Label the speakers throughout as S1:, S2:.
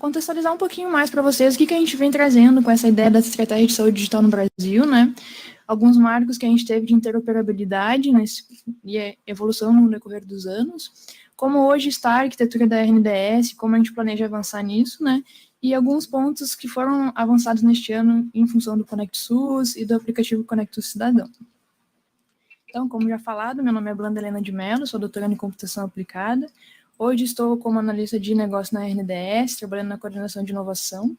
S1: contextualizar um pouquinho mais para vocês o que a gente vem trazendo com essa ideia da estratégia de saúde digital no Brasil, né? Alguns marcos que a gente teve de interoperabilidade e evolução no decorrer dos anos, como hoje está a arquitetura da RNDS, como a gente planeja avançar nisso, né? E alguns pontos que foram avançados neste ano em função do Conect SUS e do aplicativo Conect Cidadão. Então, como já falado, meu nome é Blanda Helena de Mello, sou doutoranda em computação aplicada. Hoje estou como analista de negócio na RNDS, trabalhando na coordenação de inovação.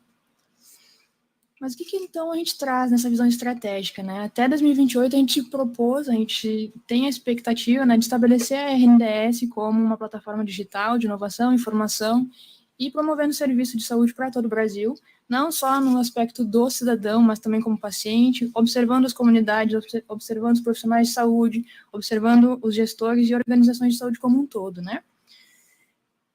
S1: Mas o que então a gente traz nessa visão estratégica, né? Até 2028 a gente tem a expectativa, né, de estabelecer a RNDS como uma plataforma digital de inovação, informação e promovendo serviço de saúde para todo o Brasil, não só no aspecto do cidadão, mas também como paciente, observando as comunidades, observando os profissionais de saúde, observando os gestores e organizações de saúde como um todo, né?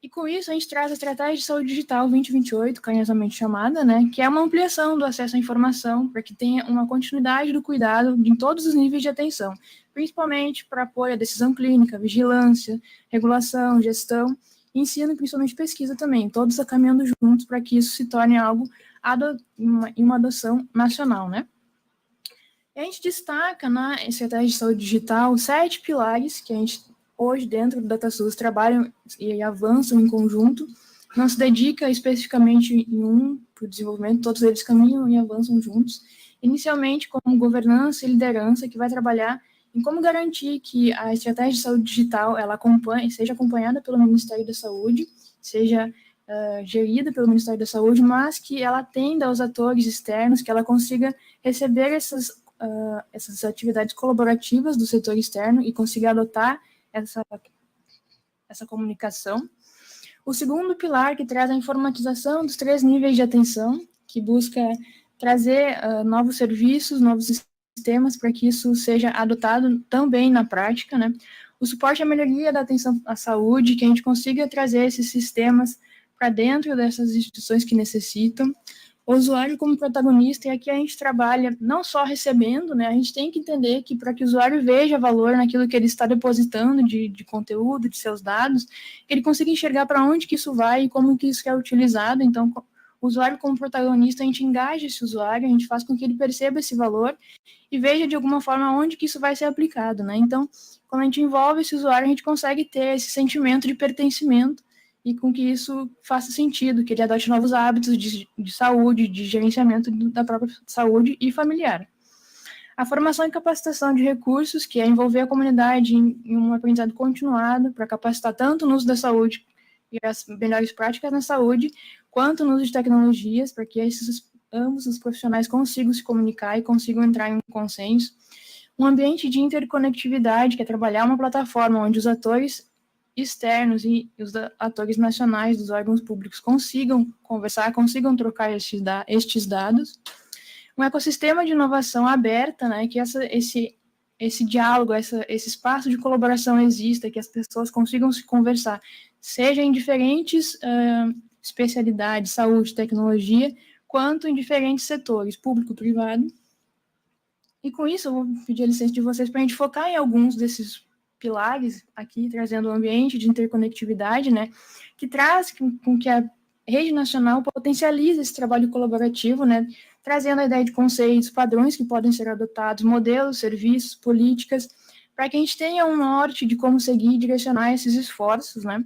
S1: E com isso a gente traz a Estratégia de Saúde Digital 2028, carinhosamente chamada, né, que é uma ampliação do acesso à informação para que tenha uma continuidade do cuidado em todos os níveis de atenção, principalmente para apoio à decisão clínica, vigilância, regulação, gestão, e ensino e principalmente pesquisa também, todos caminhando juntos para que isso se torne algo uma adoção nacional, né? E a gente destaca na Estratégia de Saúde Digital 7 pilares que a gente hoje dentro do DataSUS trabalham e avançam em conjunto, não se dedica especificamente em um para o desenvolvimento, todos eles caminham e avançam juntos, inicialmente como governança e liderança, que vai trabalhar em como garantir que a estratégia de saúde digital ela seja acompanhada pelo Ministério da Saúde, seja gerida pelo Ministério da Saúde, mas que ela atenda aos atores externos, que ela consiga receber essas atividades colaborativas do setor externo e consiga adotar essa comunicação. O segundo pilar, que traz a informatização dos 3 níveis de atenção, que busca trazer novos serviços, novos sistemas, para que isso seja adotado também na prática, né? O suporte à melhoria da atenção à saúde, que a gente consiga trazer esses sistemas para dentro dessas instituições que necessitam. O usuário como protagonista, e aqui a gente trabalha não só recebendo, né, a gente tem que entender que para que o usuário veja valor naquilo que ele está depositando de conteúdo, de seus dados, ele consiga enxergar para onde que isso vai e como que isso é utilizado. Então, o usuário como protagonista, a gente engaja esse usuário, a gente faz com que ele perceba esse valor e veja de alguma forma onde que isso vai ser aplicado, né? Então, quando a gente envolve esse usuário, a gente consegue ter esse sentimento de pertencimento e com que isso faça sentido, que ele adote novos hábitos de saúde, de gerenciamento da própria saúde e familiar. A formação e capacitação de recursos, que é envolver a comunidade em um aprendizado continuado, para capacitar tanto no uso da saúde e as melhores práticas na saúde, quanto no uso de tecnologias, para que ambos os profissionais consigam se comunicar e consigam entrar em um consenso. Um ambiente de interconectividade, que é trabalhar uma plataforma onde os atores externos e os atores nacionais dos órgãos públicos consigam conversar, consigam trocar estes dados. Um ecossistema de inovação aberta, né, que esse diálogo, esse espaço de colaboração exista, que as pessoas consigam se conversar, seja em diferentes especialidades, saúde, tecnologia, quanto em diferentes setores, público, privado. E com isso, eu vou pedir a licença de vocês para a gente focar em alguns desses pilares aqui, trazendo um ambiente de interconectividade, né, que traz com que a rede nacional potencialize esse trabalho colaborativo, né, trazendo a ideia de conceitos, padrões que podem ser adotados, modelos, serviços, políticas, para que a gente tenha um norte de como seguir e direcionar esses esforços, né.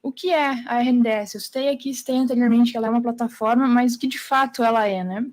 S1: O que é a RNDS? Eu citei anteriormente que ela é uma plataforma, mas o que de fato ela é, né?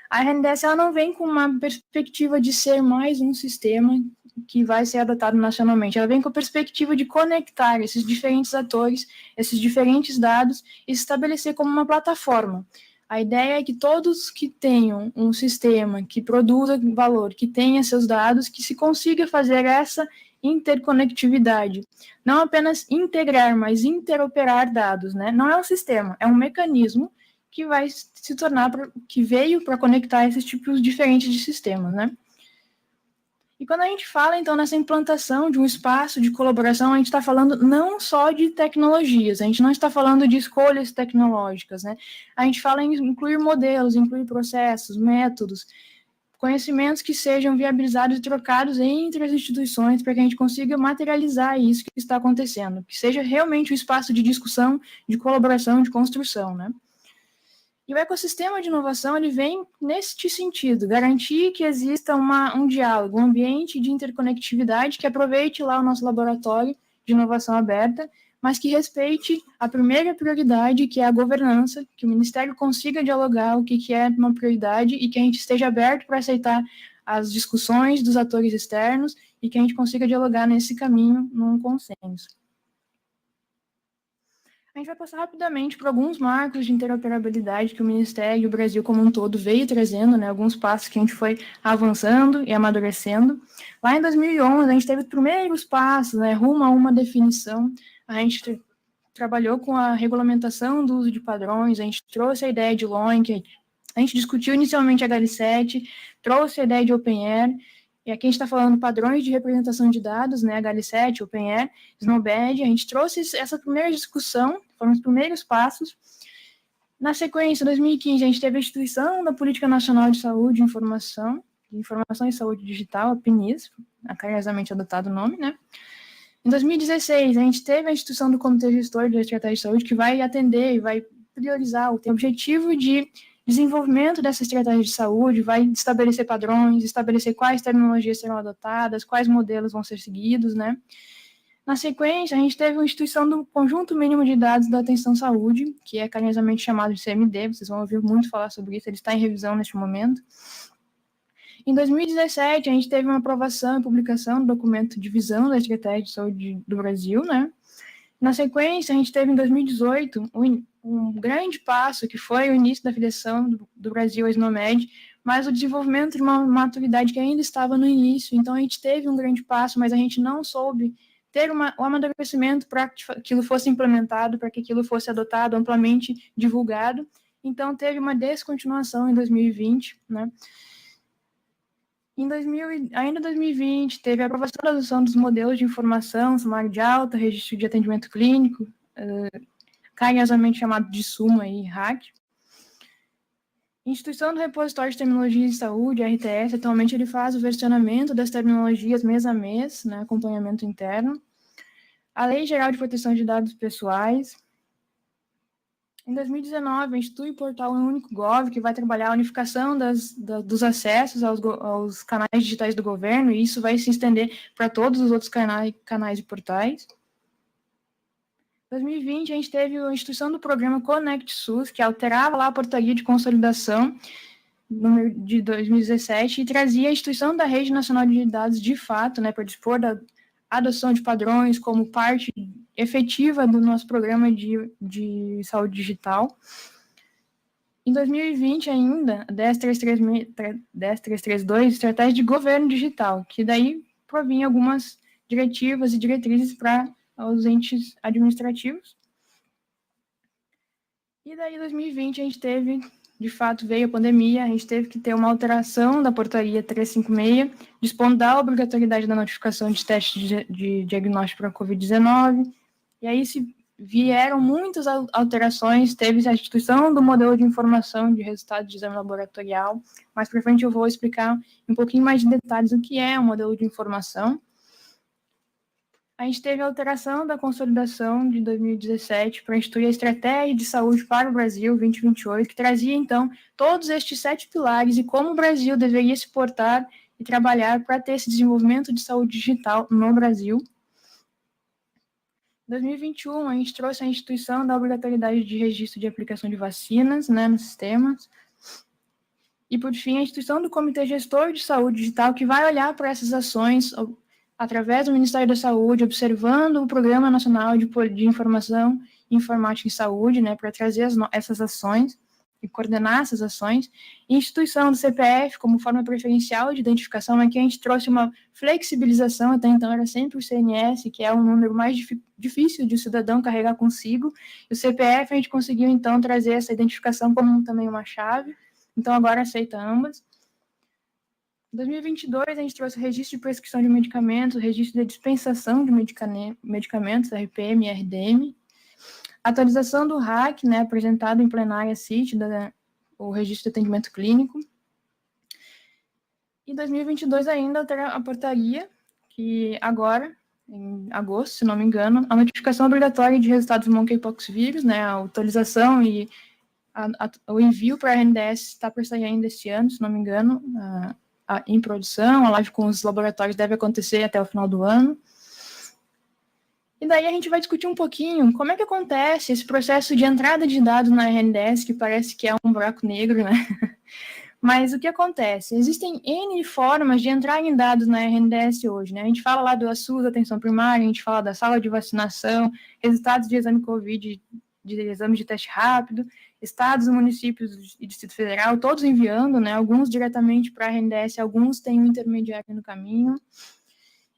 S1: A RNDS ela não vem com uma perspectiva de ser mais um sistema que vai ser adotado nacionalmente. Ela vem com a perspectiva de conectar esses diferentes atores, esses diferentes dados e estabelecer como uma plataforma. A ideia é que todos que tenham um sistema que produza valor, que tenha seus dados, que se consiga fazer essa interconectividade. Não apenas integrar, mas interoperar dados, né? Não é um sistema, é um mecanismo que vai se tornar, que veio para conectar esses tipos diferentes de sistemas, né? E quando a gente fala, então, nessa implantação de um espaço de colaboração, a gente está falando não só de tecnologias, a gente não está falando de escolhas tecnológicas, né? A gente fala em incluir modelos, incluir processos, métodos, conhecimentos que sejam viabilizados e trocados entre as instituições para que a gente consiga materializar isso que está acontecendo, que seja realmente um espaço de discussão, de colaboração, de construção, né? E o ecossistema de inovação, ele vem neste sentido, garantir que exista um diálogo, um ambiente de interconectividade que aproveite lá o nosso laboratório de inovação aberta, mas que respeite a primeira prioridade, que é a governança, que o Ministério consiga dialogar o que é uma prioridade e que a gente esteja aberto para aceitar as discussões dos atores externos e que a gente consiga dialogar nesse caminho num consenso. A gente vai passar rapidamente por alguns marcos de interoperabilidade que o Ministério e o Brasil como um todo veio trazendo, né, alguns passos que a gente foi avançando e amadurecendo. Lá em 2011, a gente teve os primeiros passos, né, rumo a uma definição. A gente trabalhou com a regulamentação do uso de padrões, a gente trouxe a ideia de LOINC, a gente discutiu inicialmente HL7, trouxe a ideia de OpenAir, e aqui a gente está falando padrões de representação de dados, né, HL7, OpenAir, Snowbed, a gente trouxe essa primeira discussão, foram os primeiros passos. Na sequência, em 2015, a gente teve a instituição da Política Nacional de Saúde e Informação e Saúde Digital, a PNIS, carinhosamente adotado o nome, né? Em 2016, a gente teve a instituição do Comitê Gestor da Estratégia de Saúde, que vai atender e vai priorizar o objetivo de desenvolvimento dessa estratégia de saúde, vai estabelecer padrões, estabelecer quais terminologias serão adotadas, quais modelos vão ser seguidos, né? Na sequência, a gente teve a instituição do Conjunto Mínimo de Dados da Atenção Saúde, que é carinhosamente chamado de CMD, vocês vão ouvir muito falar sobre isso, ele está em revisão neste momento. Em 2017, a gente teve uma aprovação e publicação do documento de visão da Estratégia de Saúde do Brasil, né? Na sequência, a gente teve em 2018 um grande passo, que foi o início da filiação do Brasil à SNOMED, mas o desenvolvimento de uma maturidade que ainda estava no início. Então, a gente teve um grande passo, mas a gente não soube ter o amadurecimento para que aquilo fosse implementado, para que aquilo fosse adotado, amplamente divulgado. Então, teve uma descontinuação em 2020, né? Ainda em 2020, teve a aprovação da adoção dos modelos de informação, sumário de alta, registro de atendimento clínico, carinhosamente chamado de SUMA e RAC. Instituição do Repositório de Terminologia de Saúde, RTS, atualmente ele faz o versionamento das terminologias mês a mês, né, acompanhamento interno. A Lei Geral de Proteção de Dados Pessoais. Em 2019, institui o portal Único Gov, que vai trabalhar a unificação dos acessos aos canais digitais do governo, e isso vai se estender para todos os outros canais e portais. Em 2020, a gente teve a instituição do programa Conect SUS, que alterava lá a portaria de consolidação de 2017 e trazia a instituição da Rede Nacional de Dados de fato, né, para dispor da adoção de padrões como parte efetiva do nosso programa de saúde digital. Em 2020 ainda, 10332, Estratégia de Governo Digital, que daí provinha algumas diretivas e diretrizes para os entes administrativos. E daí, em 2020, a gente teve, de fato, veio a pandemia, a gente teve que ter uma alteração da portaria 356, dispondo da obrigatoriedade da notificação de testes de diagnóstico para a Covid-19, e aí vieram muitas alterações, teve a instituição do modelo de informação de resultado de exame laboratorial, mais para frente eu vou explicar um pouquinho mais de detalhes o que é o modelo de informação. A gente teve a alteração da consolidação de 2017 para instituir a Estratégia de Saúde para o Brasil 2028, que trazia, então, todos estes 7 pilares e como o Brasil deveria se portar e trabalhar para ter esse desenvolvimento de saúde digital no Brasil. Em 2021, a gente trouxe a instituição da obrigatoriedade de registro de aplicação de vacinas, né, nos sistemas. E, por fim, a instituição do Comitê Gestor de Saúde Digital, que vai olhar para essas ações através do Ministério da Saúde, observando o Programa Nacional de Informação e Informática em Saúde, né, para trazer essas ações e coordenar essas ações. Instituição do CPF como forma preferencial de identificação, aqui a gente trouxe uma flexibilização, até então era sempre o CNS, que é um número mais difícil de o cidadão carregar consigo, e o CPF a gente conseguiu, então, trazer essa identificação como também uma chave, então agora aceita ambas. Em 2022, a gente trouxe o registro de prescrição de medicamentos, o registro de dispensação de medicamentos, RPM e RDM, atualização do RAC, né, apresentado em plenária CIT, o registro de atendimento clínico. E 2022 ainda terá a portaria, que agora, em agosto, se não me engano, a notificação obrigatória de resultados do monkeypox vírus, né, a autorização e o envio para a RNDS está para sair ainda este ano, se não me engano, em produção, a live com os laboratórios deve acontecer até o final do ano. E daí a gente vai discutir um pouquinho como é que acontece esse processo de entrada de dados na RNDS, que parece que é um buraco negro, né? Mas o que acontece? Existem N formas de entrar em dados na RNDS hoje, né? A gente fala lá do ASUS, atenção primária, a gente fala da sala de vacinação, resultados de exame COVID, de exame de teste rápido, estados, municípios e Distrito Federal, todos enviando, né? Alguns diretamente para a RNDS, alguns têm um intermediário no caminho.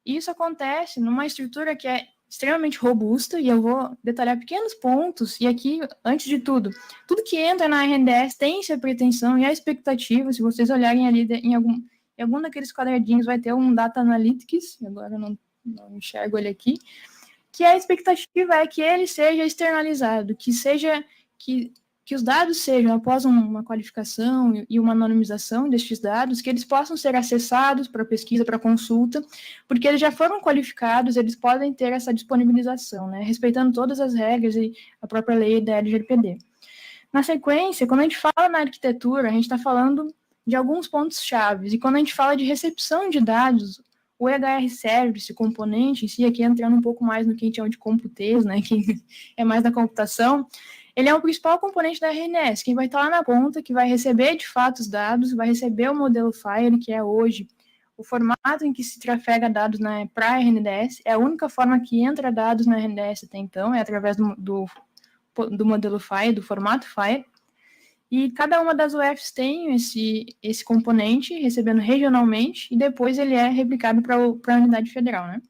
S1: E isso acontece numa estrutura que é extremamente robusta, e eu vou detalhar pequenos pontos, e aqui, antes de tudo que entra na RNDS tem a pretensão e a expectativa, se vocês olharem ali em algum daqueles quadradinhos vai ter um Data Analytics, agora eu não enxergo ele aqui, que a expectativa é que ele seja externalizado, que os dados sejam, após uma qualificação e uma anonimização destes dados, que eles possam ser acessados para pesquisa, para consulta, porque eles já foram qualificados, eles podem ter essa disponibilização, né, respeitando todas as regras e a própria lei da LGPD. Na sequência, quando a gente fala na arquitetura, a gente está falando de alguns pontos chaves, e quando a gente fala de recepção de dados, o EHR Service, o componente em si, aqui entrando um pouco mais no que a gente chama de computês, né, que é mais da computação, ele é o principal componente da RNS, quem vai estar lá na ponta, que vai receber de fato os dados, vai receber o modelo FHIR, que é hoje o formato em que se trafega dados para a RNDS, é a única forma que entra dados na RNDS até então, é através do modelo FHIR, do formato FHIR, e cada uma das UFs tem esse componente, recebendo regionalmente, e depois ele é replicado para a unidade federal, né?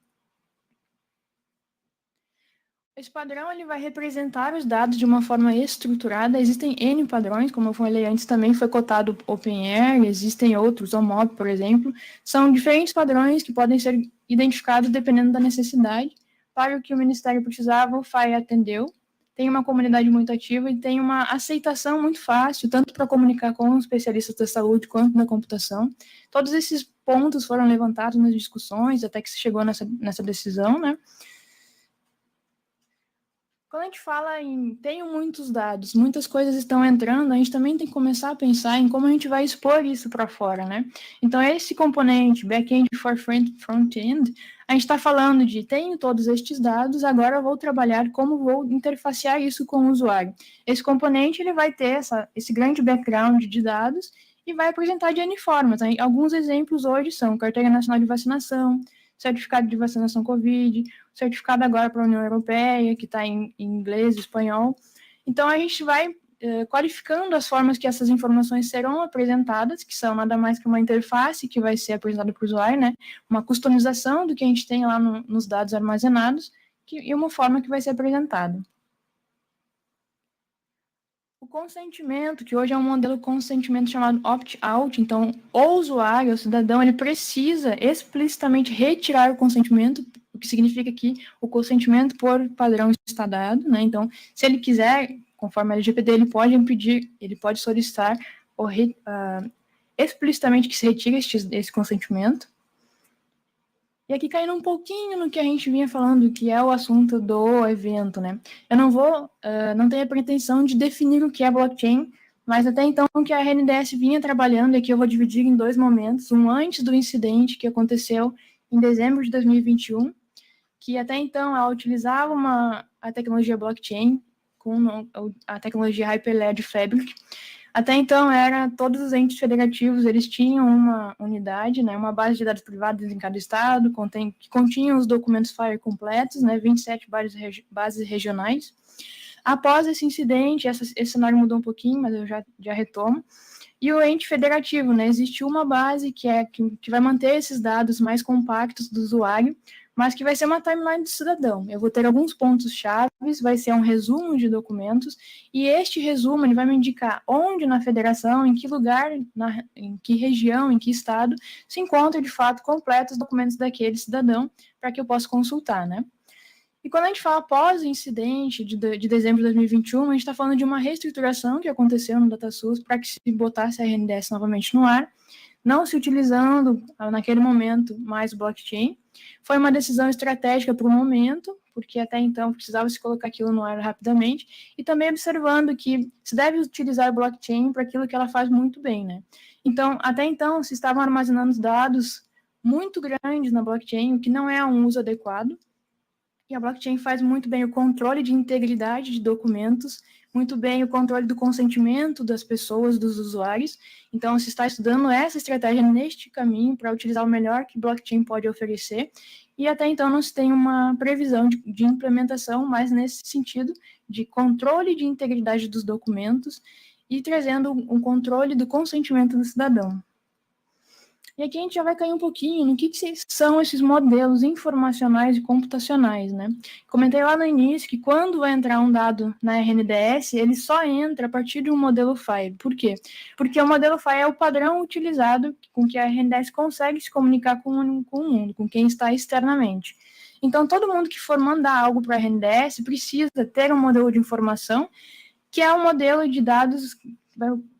S1: Esse padrão ele vai representar os dados de uma forma estruturada. Existem N padrões, como eu falei antes, também foi cotado OpenAIRE, existem outros, OMOP, por exemplo. São diferentes padrões que podem ser identificados dependendo da necessidade. Para o que o Ministério precisava, o FAI atendeu. Tem uma comunidade muito ativa e tem uma aceitação muito fácil, tanto para comunicar com os especialistas da saúde quanto na computação. Todos esses pontos foram levantados nas discussões, até que se chegou nessa decisão, né? Quando a gente fala em tenho muitos dados, muitas coisas estão entrando, a gente também tem que começar a pensar em como a gente vai expor isso para fora, né? Então, esse componente, back-end for front-end, a gente está falando de tenho todos estes dados, agora eu vou trabalhar como vou interfacear isso com o usuário. Esse componente, ele vai ter esse grande background de dados e vai apresentar de N formas. Alguns exemplos hoje são Carteira Nacional de Vacinação, certificado de vacinação COVID, certificado agora para a União Europeia, que está em inglês e espanhol. Então, a gente vai qualificando as formas que essas informações serão apresentadas, que são nada mais que uma interface que vai ser apresentada para o usuário, né? Uma customização do que a gente tem lá nos dados armazenados e uma forma que vai ser apresentada. O consentimento, que hoje é um modelo de consentimento chamado opt-out, então o usuário, o cidadão, ele precisa explicitamente retirar o consentimento, o que significa que o consentimento por padrão está dado, né? Então, se ele quiser, conforme a LGPD, ele pode impedir, ele pode solicitar explicitamente que se retire esse consentimento. E aqui caindo um pouquinho no que a gente vinha falando, que é o assunto do evento, né? Eu não tenho a pretensão de definir o que é blockchain, mas até então o que a RNDS vinha trabalhando, e aqui eu vou dividir em dois momentos, um antes do incidente que aconteceu em dezembro de 2021, que até então ela utilizava a tecnologia blockchain, com a tecnologia Hyperledger Fabric. Até então, todos os entes federativos, eles tinham uma unidade, né, uma base de dados privados em cada estado, que continha os documentos FHIR completos, né, 27 bases regionais. Após esse incidente, esse cenário mudou um pouquinho, mas eu já retomo. E o ente federativo, né, existe uma base que vai manter esses dados mais compactos do usuário, mas que vai ser uma timeline do cidadão. Eu vou ter alguns pontos chaves, vai ser um resumo de documentos, e este resumo ele vai me indicar onde na federação, em que lugar, em que região, em que estado, se encontra de fato completos os documentos daquele cidadão, para que eu possa consultar, né? E quando a gente fala após o incidente de dezembro de 2021, a gente está falando de uma reestruturação que aconteceu no DataSUS para que se botasse a RNDS novamente no ar. não se utilizando naquele momento mais blockchain. Foi uma decisão estratégica para o momento, porque até então precisava se colocar aquilo no ar rapidamente, e também observando que se deve utilizar blockchain para aquilo que ela faz muito bem, né? Então, até então, se estavam armazenando dados muito grandes na blockchain, o que não é um uso adequado, e a blockchain faz muito bem o controle de integridade de documentos, muito bem o controle do consentimento das pessoas, dos usuários. Então, se está estudando essa estratégia neste caminho para utilizar o melhor que blockchain pode oferecer. E até então não se tem uma previsão de implementação, mas nesse sentido de controle de integridade dos documentos e trazendo um controle do consentimento do cidadão. E aqui a gente já vai cair um pouquinho no que são esses modelos informacionais e computacionais, né? Comentei lá no início que quando vai entrar um dado na RNDS, ele só entra a partir de um modelo FHIR. Por quê? Porque o modelo FHIR é o padrão utilizado com que a RNDS consegue se comunicar com o mundo, com quem está externamente. Então, todo mundo que for mandar algo para a RNDS precisa ter um modelo de informação, que é um modelo de dados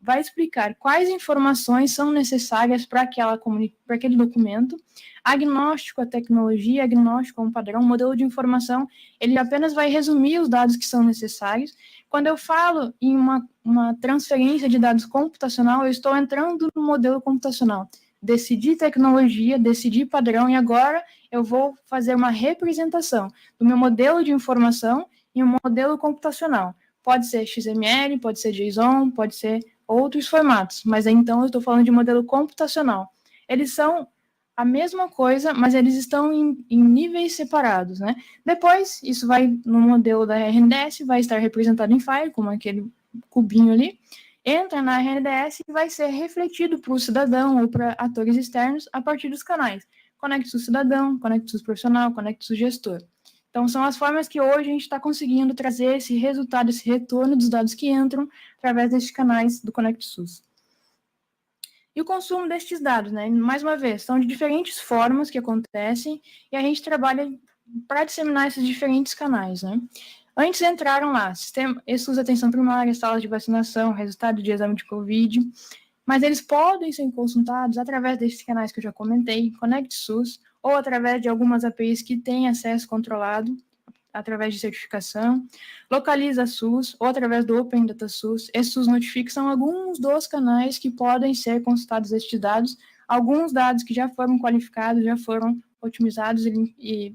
S1: vai explicar quais informações são necessárias para aquele documento, agnóstico à tecnologia, agnóstico a um padrão, modelo de informação, ele apenas vai resumir os dados que são necessários. Quando eu falo em uma transferência de dados computacional, eu estou entrando no modelo computacional. Decidi tecnologia, decidi padrão, e agora eu vou fazer uma representação do meu modelo de informação em um modelo computacional. Pode ser XML, pode ser JSON, pode ser outros formatos, mas então eu estou falando de modelo computacional. Eles são a mesma coisa, mas eles estão em níveis separados, né? Depois, isso vai no modelo da RNDS, vai estar representado em FHIR, como aquele cubinho ali, entra na RNDS e vai ser refletido para o cidadão ou para atores externos a partir dos canais. ConnectSUS Cidadão, ConnectSUS Profissional, ConnectSUS Gestor. Então, são as formas que hoje a gente está conseguindo trazer esse resultado, esse retorno dos dados que entram através destes canais do ConnectSUS. E o consumo destes dados, né? Mais uma vez, são de diferentes formas que acontecem e a gente trabalha para disseminar esses diferentes canais, né? Antes entraram lá, sistema SUS Atenção Primária, salas de vacinação, resultado de exame de Covid, mas eles podem ser consultados através desses canais que eu já comentei, ConnectSUS, ou através de algumas APIs que têm acesso controlado, através de certificação, Localiza SUS, ou através do Open Data SUS. SUS Notifica são alguns dos canais que podem ser consultados estes dados, alguns dados que já foram qualificados, já foram otimizados e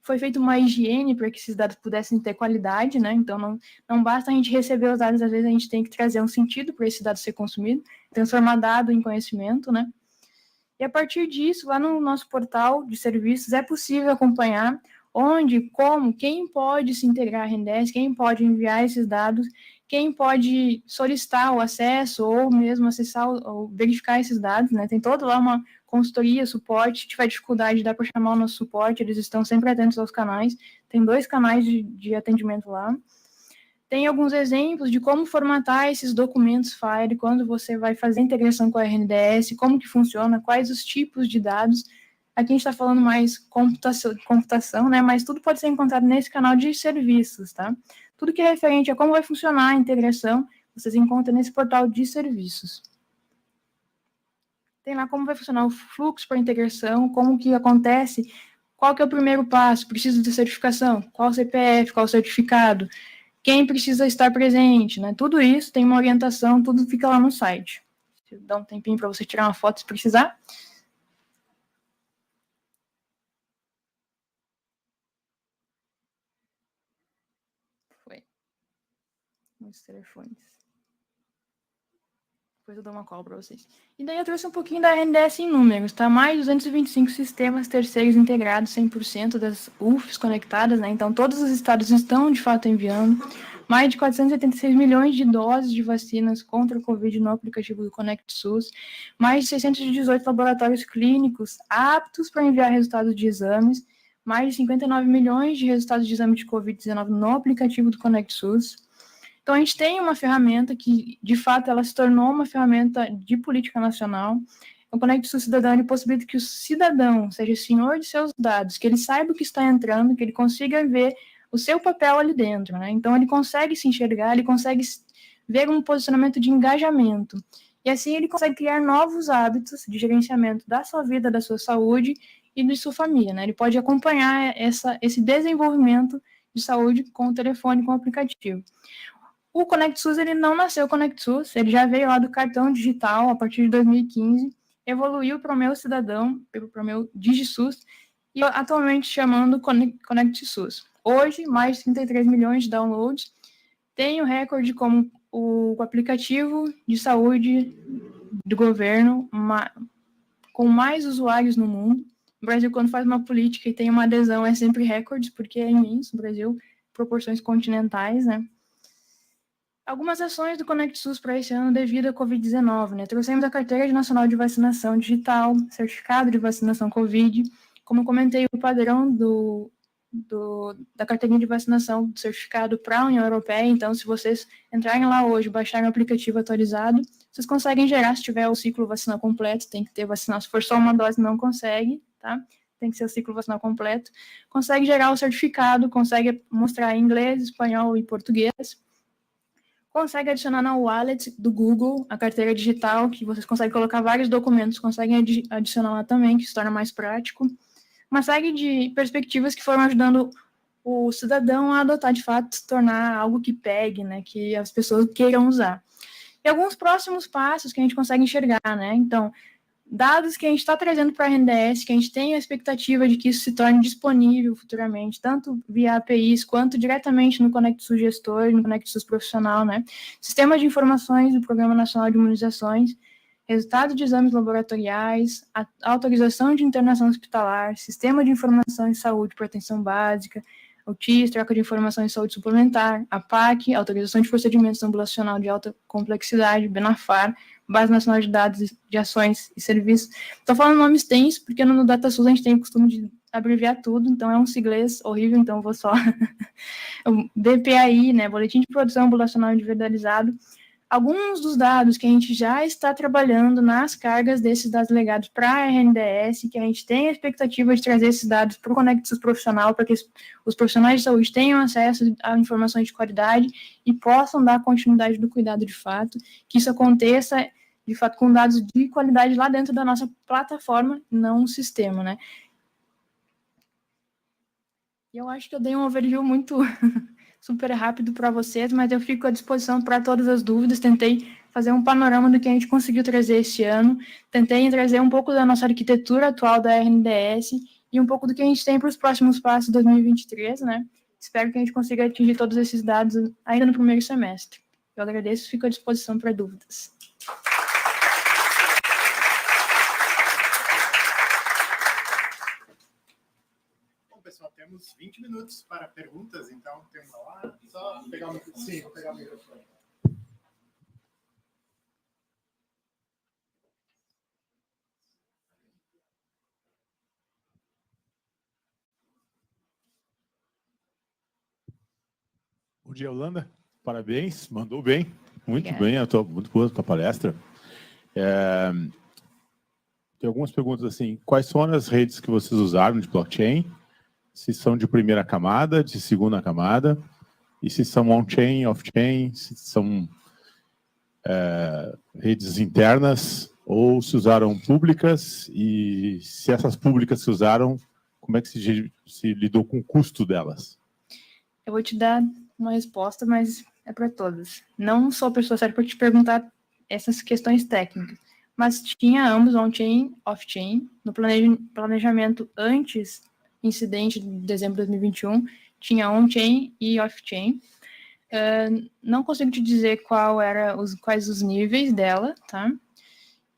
S1: foi feita uma higiene para que esses dados pudessem ter qualidade, né? Então, não basta a gente receber os dados, às vezes a gente tem que trazer um sentido para esse dado ser consumido, transformar dado em conhecimento, né? E a partir disso, lá no nosso portal de serviços, é possível acompanhar onde, como, quem pode se integrar à RNDS, quem pode enviar esses dados, quem pode solicitar o acesso ou mesmo acessar ou verificar esses dados, né? Tem toda lá uma consultoria, suporte, se tiver dificuldade, dá para chamar o nosso suporte, eles estão sempre atentos aos canais, tem 2 canais de atendimento lá. Tem alguns exemplos de como formatar esses documentos FHIR, quando você vai fazer a integração com a RNDS, como que funciona, quais os tipos de dados. Aqui a gente está falando mais computação, né? Mas tudo pode ser encontrado nesse canal de serviços, tá? Tudo que é referente a como vai funcionar a integração, vocês encontram nesse portal de serviços. Tem lá como vai funcionar o fluxo para integração, como que acontece, qual que é o primeiro passo, precisa de certificação, qual o CPF, qual o certificado, quem precisa estar presente, né? Tudo isso tem uma orientação, tudo fica lá no site. Dá um tempinho para você tirar uma foto se precisar. Foi. Muitos telefones. Depois eu dou uma cola para vocês. E daí eu trouxe um pouquinho da RNDS em números, tá? Mais 225 sistemas terceiros integrados, 100% das UFs conectadas, né? Então, todos os estados estão, de fato, enviando. Mais de 486 milhões de doses de vacinas contra o Covid no aplicativo do ConnectSUS. Mais de 618 laboratórios clínicos aptos para enviar resultados de exames. Mais de 59 milhões de resultados de exame de Covid-19 no aplicativo do ConnectSUS. Então, a gente tem uma ferramenta que, de fato, ela se tornou uma ferramenta de política nacional. O ConnectSUS Cidadão, ele possibilita que o cidadão seja senhor de seus dados, que ele saiba o que está entrando, que ele consiga ver o seu papel ali dentro, né? Então, ele consegue se enxergar, ele consegue ver um posicionamento de engajamento. E assim ele consegue criar novos hábitos de gerenciamento da sua vida, da sua saúde e de sua família, né? Ele pode acompanhar esse desenvolvimento de saúde com o telefone, com o aplicativo. O Conect SUS, ele não nasceu Conect SUS, ele já veio lá do cartão digital a partir de 2015, evoluiu para o meu cidadão, para o meu DigiSUS, e atualmente chamando Conect SUS. Hoje, mais de 33 milhões de downloads, tem o recorde como o aplicativo de saúde do governo com mais usuários no mundo. O Brasil, quando faz uma política e tem uma adesão, é sempre recorde, porque é imenso. O Brasil, proporções continentais, né? Algumas ações do Conect SUS para esse ano devido à Covid-19, né? Trouxemos a Carteira Nacional de Vacinação Digital, certificado de vacinação Covid, como comentei, o padrão da carteirinha de vacinação do certificado para a União Europeia. Então, se vocês entrarem lá hoje, baixarem o aplicativo atualizado, vocês conseguem gerar, se tiver o ciclo vacinal completo, tem que ter vacinal, se for só uma dose, não consegue, tá? Tem que ser o ciclo vacinal completo. Consegue gerar o certificado, consegue mostrar em inglês, espanhol e português. Consegue adicionar na wallet do Google a carteira digital, que vocês conseguem colocar vários documentos, conseguem adicionar lá também, que se torna mais prático. Uma série de perspectivas que foram ajudando o cidadão a adotar, de fato, se tornar algo que pegue, né, que as pessoas queiram usar. E alguns próximos passos que a gente consegue enxergar, né? Então, dados que a gente está trazendo para a RNDS, que a gente tem a expectativa de que isso se torne disponível futuramente, tanto via APIs, quanto diretamente no Conect SUS Gestor, no Conect SUS Profissional, né? Sistema de informações do Programa Nacional de Imunizações, resultados de exames laboratoriais, autorização de internação hospitalar, sistema de informação em saúde por atenção básica, o TIS, troca de informação em saúde suplementar, a PAC, autorização de procedimentos ambulacional de alta complexidade, BENAFAR, Base Nacional de Dados de Ações e Serviços. Estou falando nomes extensos, porque no DataSUS a gente tem o costume de abreviar tudo, então é um inglês horrível, então eu vou só... BPAI, né, Boletim de Produção Ambulacional Individualizado. Alguns dos dados que a gente já está trabalhando nas cargas desses dados legados para a RNDS, que a gente tem a expectativa de trazer esses dados para o Conect SUS Profissional, para que os profissionais de saúde tenham acesso a informações de qualidade e possam dar continuidade do cuidado de fato, que isso aconteça, de fato, com dados de qualidade lá dentro da nossa plataforma, não um sistema, né? E eu acho que eu dei um overview muito super rápido para vocês, mas eu fico à disposição para todas as dúvidas. Tentei fazer um panorama do que a gente conseguiu trazer este ano, tentei trazer um pouco da nossa arquitetura atual da RNDS e um pouco do que a gente tem para os próximos passos de 2023, né? Espero que a gente consiga atingir todos esses dados ainda no primeiro semestre. Eu agradeço e fico à disposição para dúvidas.
S2: Pessoal, temos 20 minutos para perguntas, então tem uma lá. Só pegar o microfone. Sim, vou pegar o microfone.
S3: Bom dia, Holanda. Parabéns, mandou bem. Muito
S1: Obrigada.
S3: bem, muito boa a tua palestra. Tem algumas perguntas assim. Quais são as redes que vocês usaram de blockchain? Se são de primeira camada, de segunda camada, e se são on-chain, off-chain, se são redes internas, ou se usaram públicas, e se essas públicas se usaram, como é que se lidou com o custo delas?
S1: Eu vou te dar uma resposta, mas é para todas. Não sou a pessoa certa para te perguntar essas questões técnicas, mas tinha ambos on-chain, off-chain. No planejamento antes incidente de dezembro de 2021, tinha on-chain e off-chain. Não consigo te dizer quais os níveis dela, tá?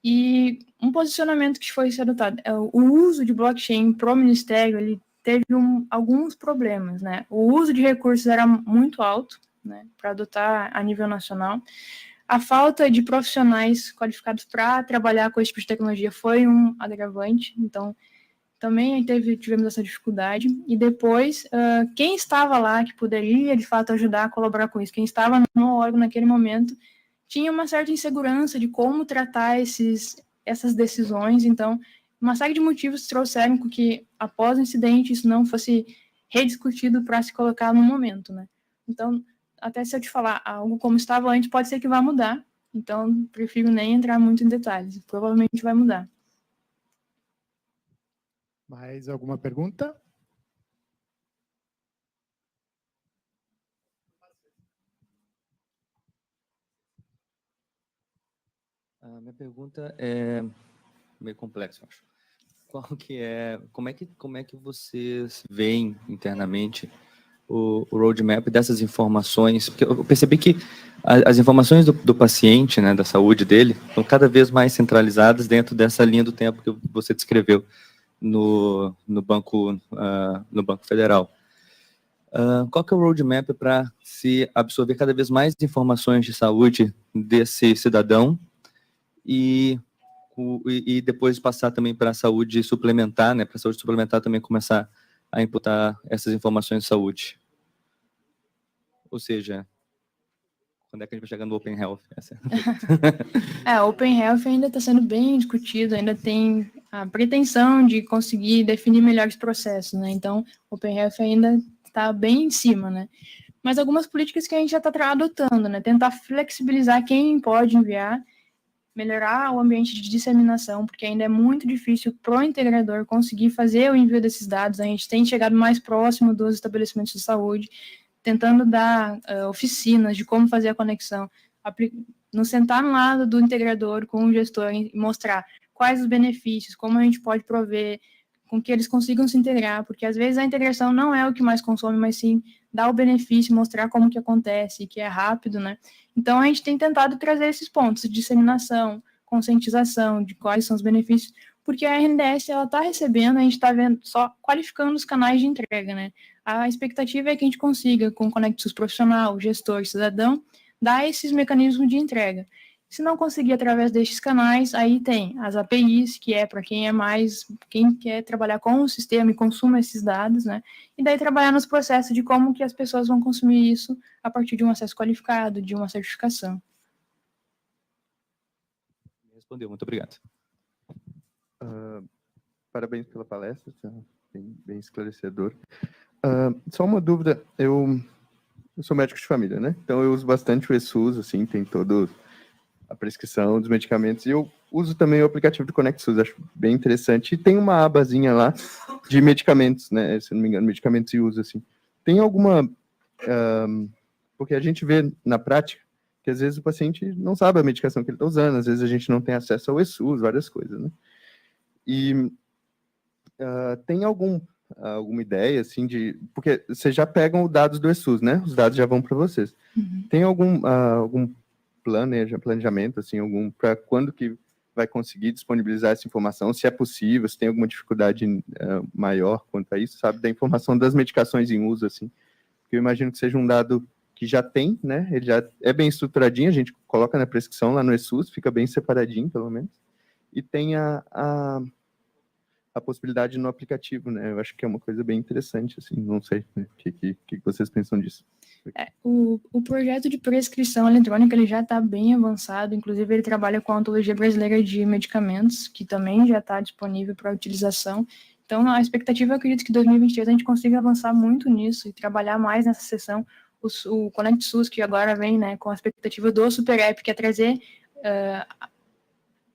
S1: E um posicionamento que foi adotado, o uso de blockchain para o Ministério, ele teve alguns problemas, né? O uso de recursos era muito alto, né, para adotar a nível nacional. A falta de profissionais qualificados para trabalhar com esse tipo de tecnologia foi um agravante, então também tivemos essa dificuldade. E depois, quem estava lá, que poderia, de fato, ajudar a colaborar com isso, quem estava no órgão naquele momento, tinha uma certa insegurança de como tratar essas decisões. Então, uma série de motivos trouxeram com que, após o incidente, isso não fosse rediscutido para se colocar no momento, né? Então, até se eu te falar algo como estava antes, pode ser que vá mudar, Então, prefiro nem entrar muito em detalhes. Provavelmente vai mudar.
S2: Mais alguma pergunta?
S4: A minha pergunta é meio complexa, eu acho. Como é que vocês veem internamente o roadmap dessas informações? Porque eu percebi que as informações do paciente, né, da saúde dele, estão cada vez mais centralizadas dentro dessa linha do tempo que você descreveu no Banco Federal. Qual que é o roadmap para se absorver cada vez mais informações de saúde desse cidadão e depois passar também para a saúde suplementar, né? Para a saúde suplementar também começar a imputar essas informações de saúde. Ou seja, quando é que a gente vai chegar no Open Health? Essa é a
S1: Open Health ainda está sendo bem discutido, ainda tem a pretensão de conseguir definir melhores processos, né? Então, Open Health ainda está bem em cima, né? Mas algumas políticas que a gente já está adotando, né? Tentar flexibilizar quem pode enviar, melhorar o ambiente de disseminação, porque ainda é muito difícil para o integrador conseguir fazer o envio desses dados. A gente tem chegado mais próximo dos estabelecimentos de saúde, tentando dar oficinas de como fazer a conexão, nos sentar no lado do integrador com o gestor e mostrar quais os benefícios, como a gente pode prover com que eles consigam se integrar, porque às vezes a integração não é o que mais consome, mas sim dar o benefício, mostrar como que acontece, que é rápido, né? Então a gente tem tentado trazer esses pontos de disseminação, conscientização de quais são os benefícios, porque a RNDS ela está recebendo, a gente está vendo só qualificando os canais de entrega, né? A expectativa é que a gente consiga, com o Conect profissional, gestor, cidadão, dar esses mecanismos de entrega. Se não conseguir através destes canais, aí tem as APIs, que é para quem quer trabalhar com o sistema e consuma esses dados, né? E daí trabalhar nos processos de como que as pessoas vão consumir isso a partir de um acesso qualificado, de uma certificação.
S4: Respondeu, muito obrigado.
S5: Parabéns pela palestra, bem esclarecedor. Só uma dúvida, eu sou médico de família, né? Então eu uso bastante o eSUS, assim, tem toda a prescrição dos medicamentos, e eu uso também o aplicativo do ConectSUS, acho bem interessante, e tem uma abazinha lá de medicamentos, né? Se não me engano, medicamentos e uso, assim. Tem alguma... porque a gente vê na prática que às vezes o paciente não sabe a medicação que ele está usando, às vezes a gente não tem acesso ao eSUS, várias coisas, né? E tem alguma ideia, assim, de... Porque vocês já pegam os dados do eSUS, né? Os dados já vão para vocês.
S1: Uhum.
S5: Tem algum planejamento, assim, para quando que vai conseguir disponibilizar essa informação, se é possível, se tem alguma dificuldade maior quanto a isso, sabe? Da informação das medicações em uso, assim. Porque eu imagino que seja um dado que já tem, né? Ele já é bem estruturadinho, a gente coloca na prescrição lá no eSUS, fica bem separadinho, pelo menos. E tem a possibilidade no aplicativo, né? Eu acho que é uma coisa bem interessante, assim, não sei, né? O que vocês pensam disso?
S1: O projeto de prescrição eletrônica ele já está bem avançado, inclusive ele trabalha com a Ontologia Brasileira de Medicamentos, que também já está disponível para utilização. Então, a expectativa, eu acredito que em 2023 a gente consiga avançar muito nisso e trabalhar mais nessa sessão. O ConectSUS, que agora vem, né, com a expectativa do Super App, que é trazer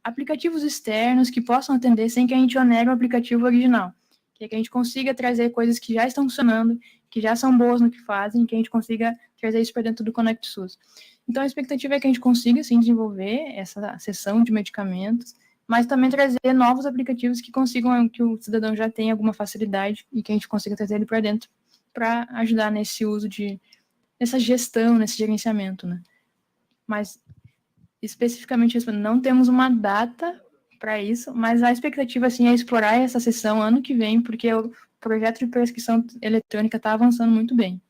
S1: aplicativos externos que possam atender sem que a gente onere o aplicativo original. Que a gente consiga trazer coisas que já estão funcionando, que já são boas no que fazem, que a gente consiga trazer isso para dentro do ConectSUS. Então, a expectativa é que a gente consiga, sim, desenvolver essa seção de medicamentos, mas também trazer novos aplicativos que consigam, que o cidadão já tenha alguma facilidade e que a gente consiga trazer ele para dentro para ajudar nesse uso nessa gestão, nesse gerenciamento, né? Mas, especificamente, não temos uma data para isso, mas a expectativa, assim, é explorar essa sessão ano que vem, porque o projeto de prescrição eletrônica está avançando muito bem.